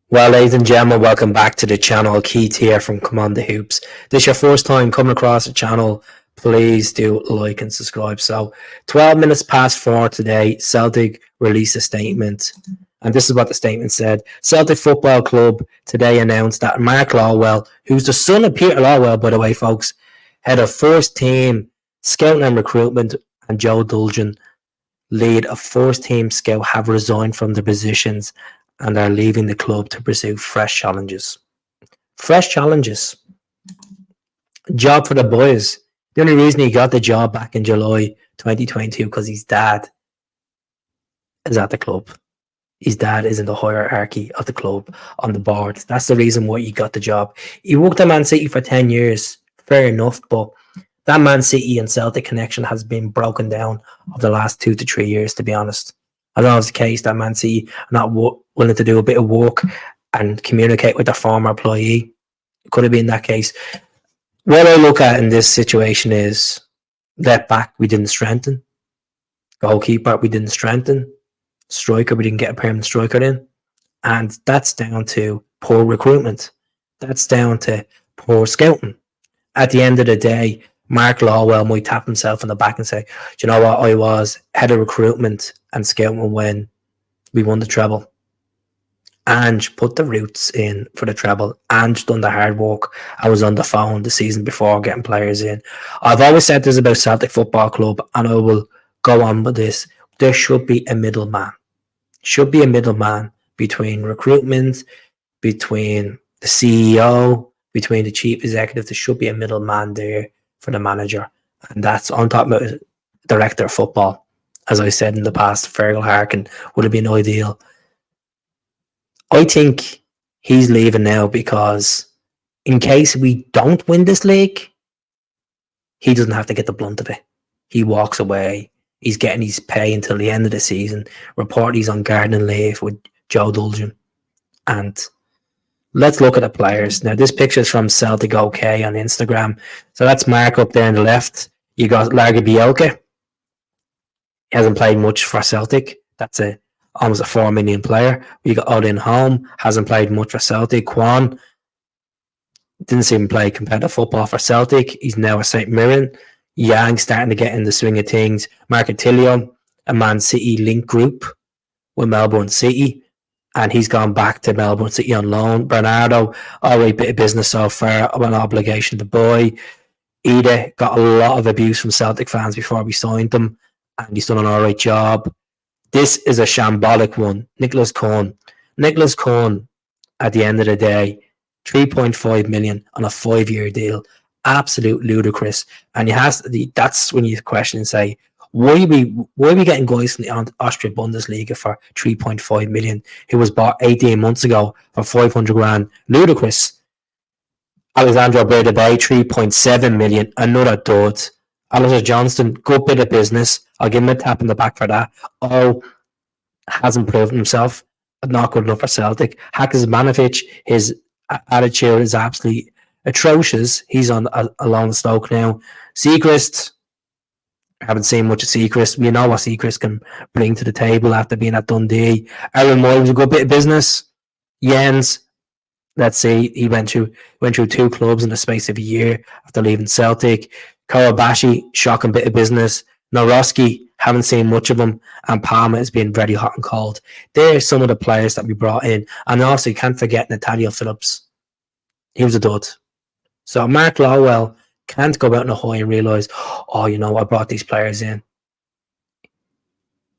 Well, ladies and gentlemen, welcome back to the channel. Keith here from Come On The Hoops. This is your first time coming across the channel, please do like and subscribe. So, 12 minutes past 4 today, Celtic released a statement. And this is what the statement said. Celtic Football Club today announced that Mark Lawwell, who's the son of Peter Lawwell, by the way, folks, head of first team scouting and recruitment, and Joe Dulgan, lead of first team scout, have resigned from their positions and are leaving the club to pursue fresh challenges. Fresh challenges. Job for the boys. The only reason he got the job back in July 2022 because his dad is at the club. His dad is in the hierarchy of the club on the board. That's the reason why he got the job. He worked at Man City for 10 years. Fair enough, but that Man City and Celtic connection has been broken down over the last 2 to 3 years, to be honest. I don't know if it's the case that Man City are not willing to do a bit of work and communicate with their former employee. It could have been that case. What I look at in this situation is left back, we didn't strengthen. Goalkeeper, we didn't strengthen. Striker, we didn't get a permanent striker in. And that's down to poor recruitment. That's down to poor scouting. At the end of the day, Mark Lawwell might tap himself on the back and say, do you know what, I was head of recruitment and scouting when we won the treble. And put the roots in for the treble and done the hard work. I was on the phone the season before getting players in. I've always said this about Celtic Football Club, and I will go on with this. There should be a middleman. Should be a middleman between recruitment, between the CEO, between the chief executive. There should be a middleman there for the manager. And that's on top of the director of football. As I said in the past, Fergal Harkin would have been ideal. I think he's leaving now because in case we don't win this league, he doesn't have to get the blunt of it. He walks away. He's getting his pay until the end of the season. Report he's on gardening leave with Joe Dulgan. And let's look at the players. Now, this picture is from Celtic OK on Instagram. So that's Mark up there on the left. You got Larga Bielka. He hasn't played much for Celtic. That's almost a 4 million player. You got Odin Holm. Hasn't played much for Celtic. Kwan didn't see him play competitive football for Celtic. He's now at St. Mirren. Yang starting to get in the swing of things. Marcatillo, a Man City link group with Melbourne City. And he's gone back to Melbourne City on loan. Bernardo, all right, bit of business so far, an obligation to buy. Ida got a lot of abuse from Celtic fans before we signed him, and he's done an all right job. This is a shambolic one. Nicholas Cohn. Nicholas Cohn, at the end of the day, 3.5 million on a 5-year deal. Absolute ludicrous. And that's when you question and say, why are we getting guys from the Austria Bundesliga for 3.5 million who was bought 18 months ago for 500 grand? Ludicrous. Alexandro Berdabay, 3.7 million, another dud. Alistair Johnston, good bit of business. I'll give him a tap in the back for that. Oh, hasn't proven himself. Not good enough for Celtic. Haksabanovic, his attitude is absolutely atrocious. He's on along Stoke now. Seacrest, haven't seen much of Seacrest. We know what Seacrest can bring to the table after being at Dundee. Aaron Moy was a good bit of business. Jens, let's see, he went through 2 clubs in the space of a year after leaving Celtic. Kawabashi, shocking bit of business. Noroski, haven't seen much of him. And Palmer has been very hot and cold. They're some of the players that we brought in. And also, you can't forget Nathaniel Phillips. He was a dud. So Mark Lawwell can't go out on a high and realise, oh, you know, I brought these players in.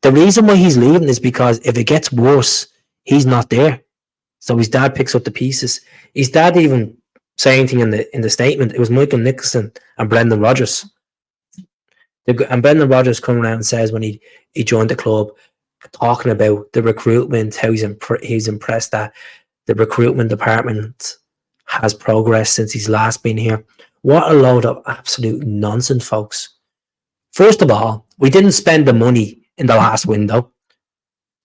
The reason why he's leaving is because if it gets worse, he's not there. So his dad picks up the pieces. His dad even say anything in the statement. It was Michael Nicholson and Brendan Rodgers. And Brendan Rodgers come around and says when he joined the club, talking about the recruitment, how he's impressed that the recruitment department has progressed since he's last been here. What a load of absolute nonsense, folks. First of all, we didn't spend the money in the last window.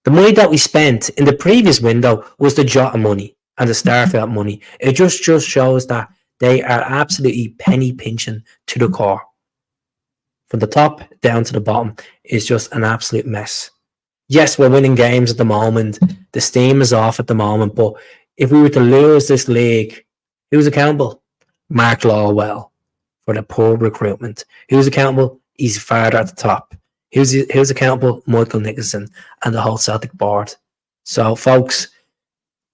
The money that we spent in the previous window was the Jota money and the Starfelt money. It just shows that they are absolutely penny pinching to the core. From the top down to the bottom is just an absolute mess. Yes, we're winning games at the moment. The steam is off at the moment, but if we were to lose this league, who's accountable? Mark Lawwell for the poor recruitment. Who's accountable? He's farther at the top. Who's accountable? Michael Nicholson and the whole Celtic board. So, folks,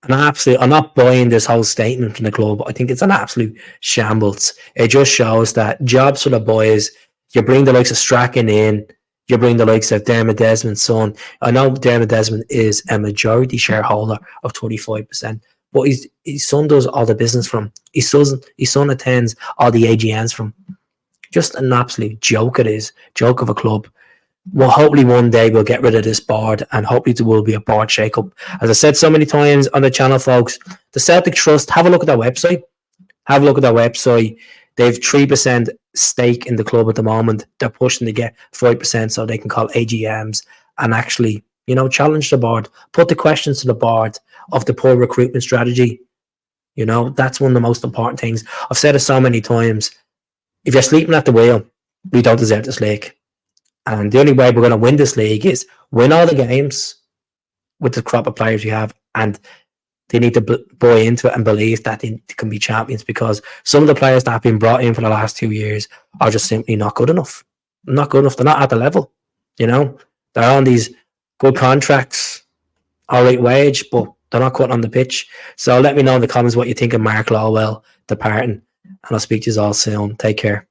I'm not buying this whole statement from the club. I think it's an absolute shambles. It just shows that jobs for the boys. You bring the likes of Strachan in. You bring the likes of Dermot Desmond's son. I know Dermot Desmond is a majority shareholder of 25%, but his son does all the business from. His son attends all the AGMs from. Just an absolute joke it is. Joke of a club. Well, hopefully one day we'll get rid of this board, and hopefully there will be a board shake-up. As I said so many times on the channel, folks, the Celtic Trust, have a look at their website. Have a look at their website. They have 3% stake in the club at the moment. They're pushing to get 5% so they can call AGMs and actually, challenge the board. Put the questions to the board of the poor recruitment strategy. That's one of the most important things. I've said it so many times. If you're sleeping at the wheel, we don't deserve this league. And the only way we're going to win this league is win all the games with the crop of players we have, and they need to buy into it and believe that they can be champions, because some of the players that have been brought in for the last 2 years are just simply not good enough. Not good enough. They're not at the level. They're on these good contracts, all right wage, but they're not cutting on the pitch. So let me know in the comments what you think of Mark Lawwell departing, and I'll speak to you all soon. Take care.